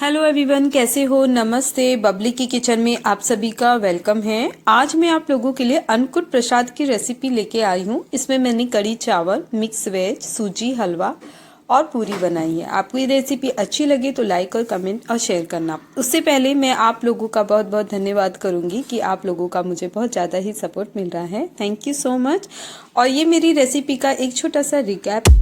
Hello everyone, कैसे हो? नमस्ते। बबली की किचन में आप सभी का वेलकम है। आज मैं आप लोगों के लिए अन्नकूट प्रसाद की रेसिपी लेके आई हूँ। इसमें मैंने कड़ी चावल, मिक्स वेज, सूजी हलवा और पूरी बनाई है। आपको ये रेसिपी अच्छी लगे तो लाइक और कमेंट और शेयर करना। उससे पहले मैं आप लोगों का बहुत बहुत धन्यवाद करूंगी कि आप लोगों का मुझे बहुत ज़्यादा ही सपोर्ट मिल रहा है। Thank you so much. और ये मेरी रेसिपी का एक छोटा सा रिकैप।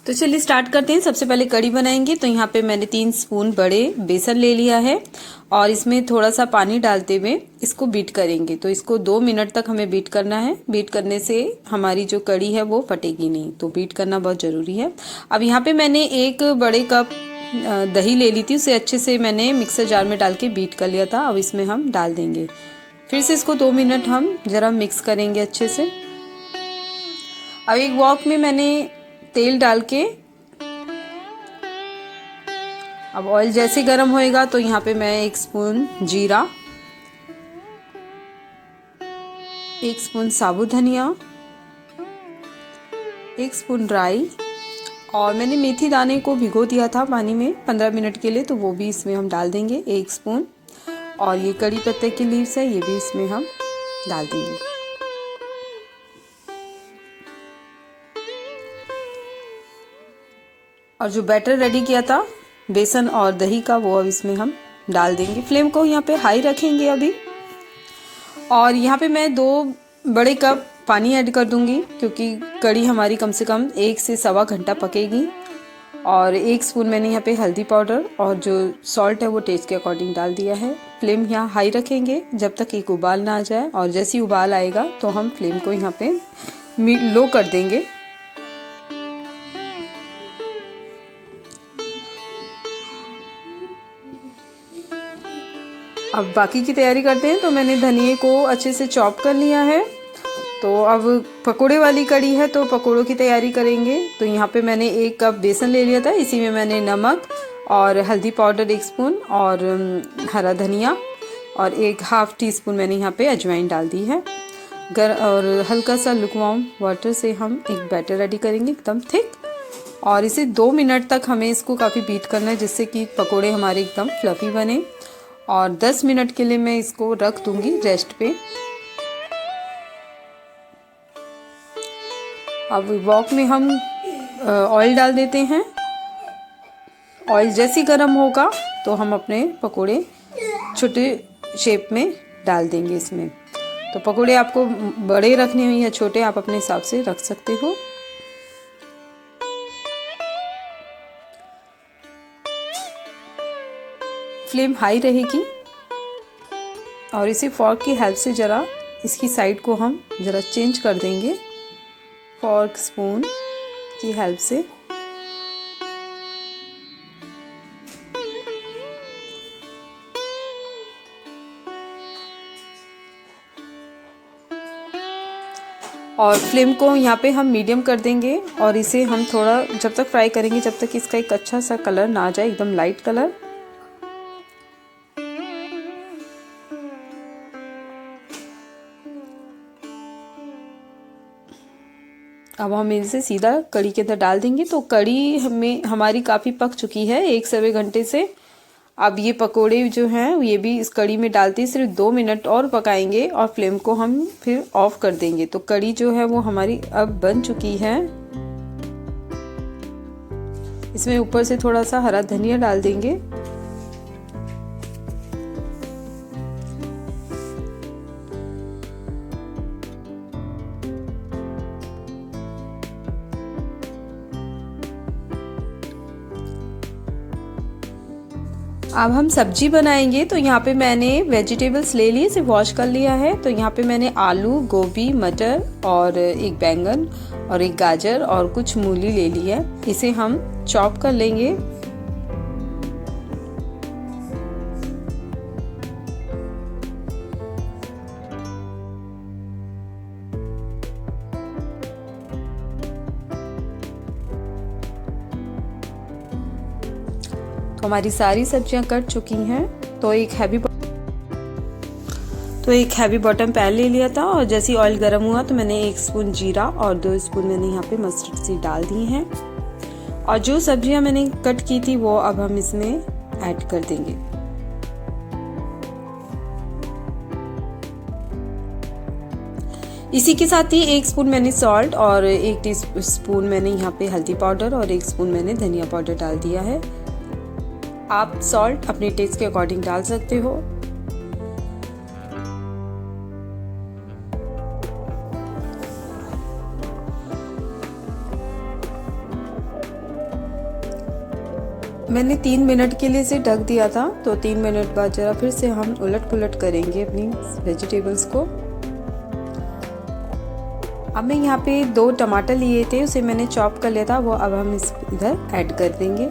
तो चलिए स्टार्ट करते हैं। सबसे पहले कड़ी बनाएंगे। तो यहाँ पे मैंने 3 स्पून बड़े बेसन ले लिया है और इसमें थोड़ा सा पानी डालते हुए इसको बीट करेंगे। तो इसको 2 मिनट तक हमें बीट करना है। बीट करने से हमारी जो कड़ी है वो फटेगी नहीं, तो बीट करना बहुत ज़रूरी है। अब यहाँ पे मैंने 1 बड़े कप दही ले ली थी, उसे अच्छे से मैंने मिक्सर जार में डाल के बीट कर लिया था। अब इसमें हम डाल देंगे। फिर से इसको 2 मिनट हम ज़रा मिक्स करेंगे अच्छे से। अब एक वॉक में मैंने तेल डाल के, अब ऑयल जैसे गर्म होएगा तो यहाँ पे मैं 1 स्पून जीरा, 1 स्पून साबुत धनिया, 1 स्पून राई और मैंने मेथी दाने को भिगो दिया था पानी में 15 मिनट के लिए, तो वो भी इसमें हम डाल देंगे 1 स्पून। और ये कड़ी पत्ते की लीव्स है, ये भी इसमें हम डाल देंगे। और जो बैटर रेडी किया था बेसन और दही का, वो अब इसमें हम डाल देंगे। फ्लेम को यहाँ पे हाई रखेंगे अभी। और यहाँ पे मैं 2 बड़े कप पानी ऐड कर दूंगी, क्योंकि कड़ी हमारी कम से कम 1 से सवा घंटा पकेगी। और 1 स्पून मैंने यहाँ पे हल्दी पाउडर और जो सॉल्ट है वो टेस्ट के अकॉर्डिंग डाल दिया है। फ्लेम यहाँ हाई रखेंगे जब तक एक उबाल ना आ जाए, और जैसे ही उबाल आएगा तो हम फ्लेम को यहाँ पे लो कर देंगे। अब बाकी की तैयारी करते हैं। तो मैंने धनिए को अच्छे से चॉप कर लिया है। तो अब पकोड़े वाली कड़ी है, तो पकोड़ों की तैयारी करेंगे। तो यहाँ पे मैंने 1 कप बेसन ले लिया था, इसी में मैंने नमक और हल्दी पाउडर 1 स्पून और हरा धनिया और 1/2 टीस्पून मैंने यहाँ पे अजवाइन डाल दी है। और हल्का सा लुकवार्म वाटर से हम एक बैटर रेडी करेंगे एकदम थिक। और इसे 2 मिनट तक हमें इसको काफ़ी बीट करना है, जिससे कि पकोड़े हमारे एकदम फ्लफी बने। और 10 मिनट के लिए मैं इसको रख दूंगी रेस्ट पे। अब वॉक में हम ऑयल डाल देते हैं। ऑयल जैसे ही गर्म होगा तो हम अपने पकोड़े छोटे शेप में डाल देंगे इसमें। तो पकोड़े आपको बड़े रखने हैं या छोटे, आप अपने हिसाब से रख सकते हो। फ्लेम हाई रहेगी और इसे फॉर्क की हेल्प से ज़रा इसकी साइड को हम ज़रा चेंज कर देंगे फॉर्क स्पून की हेल्प से। और फ्लेम को यहाँ पे हम मीडियम कर देंगे और इसे हम थोड़ा जब तक फ्राई करेंगे जब तक इसका एक अच्छा सा कलर ना आ जाए, एकदम लाइट कलर। अब हम इसे सीधा कढ़ी के अंदर डाल देंगे। तो कढ़ी हमारी काफ़ी पक चुकी है 1 घंटे से। अब ये पकोड़े जो हैं ये भी इस कढ़ी में डालते सिर्फ 2 मिनट और पकाएंगे और फ्लेम को हम फिर ऑफ कर देंगे। तो कढ़ी जो है वो हमारी अब बन चुकी है। इसमें ऊपर से थोड़ा सा हरा धनिया डाल देंगे। अब हम सब्जी बनाएंगे। तो यहाँ पे मैंने वेजिटेबल्स ले लिए, इसे वॉश कर लिया है। तो यहाँ पे मैंने आलू, गोभी, मटर और एक बैंगन और एक गाजर और कुछ मूली ले ली है। इसे हम चॉप कर लेंगे। हमारी सारी सब्जियां कट चुकी हैं। तो एक हैवी बॉटम पैन ले लिया था और जैसे ही ऑयल गर्म हुआ तो मैंने 1 स्पून जीरा और 2 स्पून मैंने यहाँ पे मस्टर्ड सीड डाल दी हैं। और जो सब्जियां मैंने कट की थी वो अब हम इसमें ऐड कर देंगे। इसी के साथ ही 1 स्पून मैंने सॉल्ट और 1 टीस्पून मैंने यहाँ पे हल्दी पाउडर और 1 स्पून मैंने धनिया पाउडर डाल दिया है। आप सॉल्ट अपने टेस्ट के अकॉर्डिंग डाल सकते हो। मैंने 3 मिनट के लिए इसे ढक दिया था। तो 3 मिनट बाद जरा फिर से हम उलट पुलट करेंगे अपनी वेजिटेबल्स को। अब मैं यहाँ पे 2 टमाटर लिए थे, उसे मैंने चॉप कर लिया था, वो अब हम इधर ऐड कर देंगे।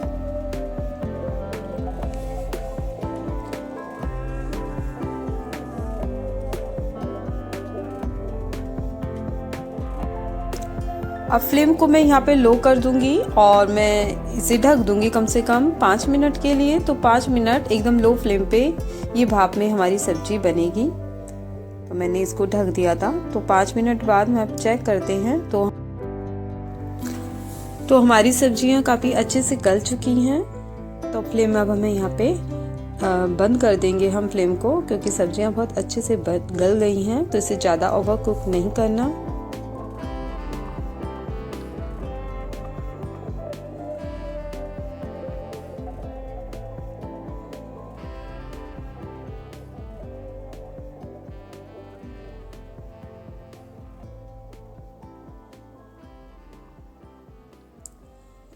अब फ्लेम को मैं यहाँ पे लो कर दूंगी और मैं इसे ढक दूंगी कम से कम 5 मिनट के लिए। तो 5 मिनट एकदम लो फ्लेम पे ये भाप में हमारी सब्जी बनेगी। तो मैंने इसको ढक दिया था। तो 5 मिनट बाद में अब चेक करते हैं तो हमारी सब्जियां काफ़ी अच्छे से गल चुकी हैं। तो फ्लेम अब हमें यहाँ पे बंद कर देंगे हम फ्लेम को, क्योंकि सब्जियां बहुत अच्छे से गल गई हैं। तो इसे ज़्यादा ओवर कुक नहीं करना।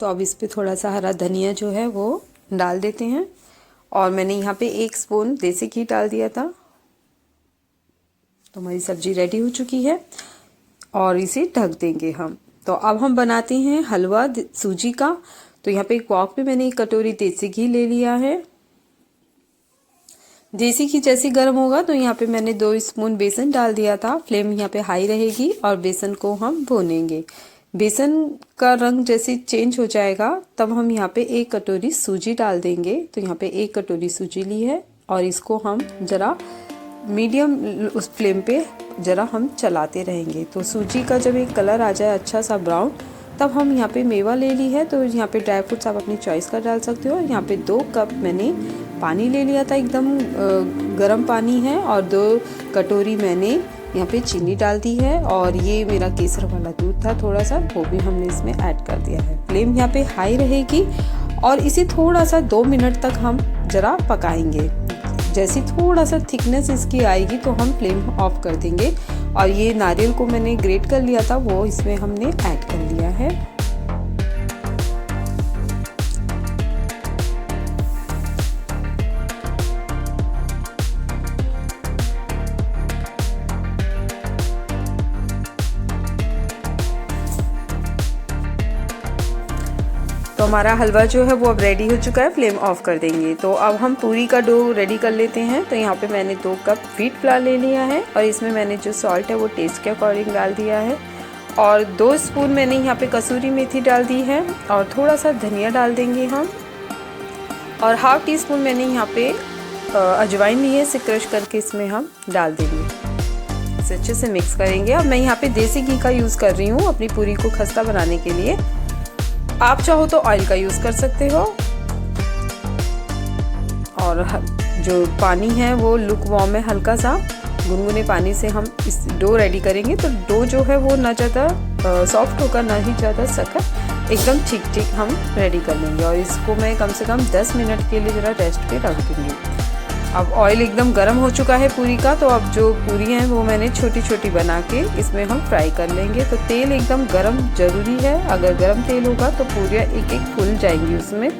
तो अब इस पे थोड़ा सा हरा धनिया जो है वो डाल देते हैं। और मैंने यहाँ पे 1 स्पून देसी घी डाल दिया था। तो हमारी सब्जी रेडी हो चुकी है और इसे ढक देंगे हम। तो अब हम बनाते हैं हलवा सूजी का। तो यहाँ पे एक वॉक पे मैंने 1 कटोरी देसी घी ले लिया है। देसी घी जैसे गर्म होगा तो यहाँ पे मैंने 2 स्पून बेसन डाल दिया था। फ्लेम यहाँ पे हाई रहेगी और बेसन को हम भूनेंगे। बेसन का रंग जैसे चेंज हो जाएगा तब हम यहाँ पे 1 कटोरी सूजी डाल देंगे। तो यहाँ पे 1 कटोरी सूजी ली है और इसको हम ज़रा मीडियम उस फ्लेम पे ज़रा हम चलाते रहेंगे। तो सूजी का जब एक कलर आ जाए अच्छा सा ब्राउन, तब हम यहाँ पे मेवा ले ली है। तो यहाँ पे ड्राई फ्रूट्स आप अपनी चॉइस का डाल सकते हो। यहाँ पे 2 कप मैंने पानी ले लिया था, एकदम गर्म पानी है। और 2 कटोरी मैंने यहाँ पे चीनी डाल दी है और ये मेरा केसर वाला दूध था थोड़ा सा, वो भी हमने इसमें ऐड कर दिया है। फ्लेम यहाँ पे हाई रहेगी और इसे थोड़ा सा 2 मिनट तक हम ज़रा पकाएंगे। जैसी थोड़ा सा थिकनेस इसकी आएगी तो हम फ्लेम ऑफ कर देंगे। और ये नारियल को मैंने ग्रेट कर लिया था, वो इसमें हमने ऐड कर लिया है। तो हमारा हलवा जो है वो अब रेडी हो चुका है, फ्लेम ऑफ कर देंगे। तो अब हम पूरी का डो रेडी कर लेते हैं। तो यहाँ पे मैंने 2 कप व्हीट फ्लावर ले लिया है और इसमें मैंने जो सॉल्ट है वो टेस्ट के अकॉर्डिंग डाल दिया है और 2 स्पून मैंने यहाँ पे कसूरी मेथी डाल दी है और थोड़ा सा धनिया डाल देंगे हम और हाफ टी स्पून मैंने यहाँ पे अजवाइन ली है, इसे क्रश करके इसमें हम डाल देंगे। इसे अच्छे से मिक्स करेंगे। अब मैं यहाँ पे देसी घी का यूज़ कर रही हूँ अपनी पूरी को खस्ता बनाने के लिए। आप चाहो तो ऑयल का यूज़ कर सकते हो। और जो पानी है वो लुक वार्म है, हल्का सा गुनगुने पानी से हम इस डो रेडी करेंगे। तो डो जो है वो ना ज़्यादा सॉफ्ट होगा ना ही ज़्यादा सख्त, एकदम ठीक ठीक हम रेडी कर लेंगे। और इसको मैं कम से कम 10 मिनट के लिए ज़रा रेस्ट पे रख दूँगी। अब ऑयल एकदम गर्म हो चुका है पूरी का, तो अब जो पूरी हैं वो मैंने छोटी छोटी बना के इसमें हम फ्राई कर लेंगे। तो तेल एकदम गर्म ज़रूरी है, अगर गर्म तेल होगा तो पूरियाँ एक एक फूल जाएंगी उसमें।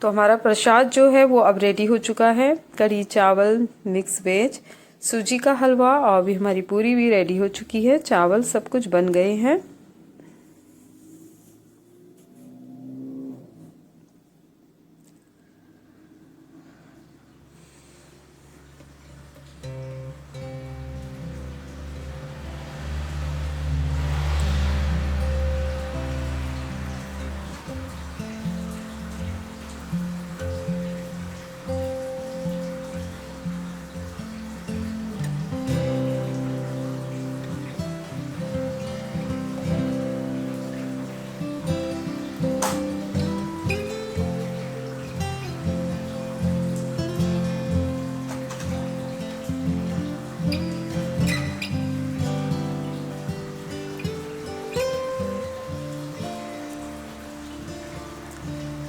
तो हमारा प्रसाद जो है वो अब रेडी हो चुका है। कढ़ी चावल, मिक्स वेज, सूजी का हलवा और अभी हमारी पूरी भी रेडी हो चुकी है। चावल सब कुछ बन गए हैं।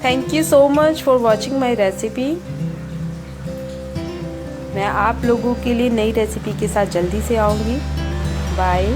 Thank you so much for watching my recipe. मैं आप लोगों के लिए नई रेसिपी के साथ जल्दी से आऊँगी। बाय।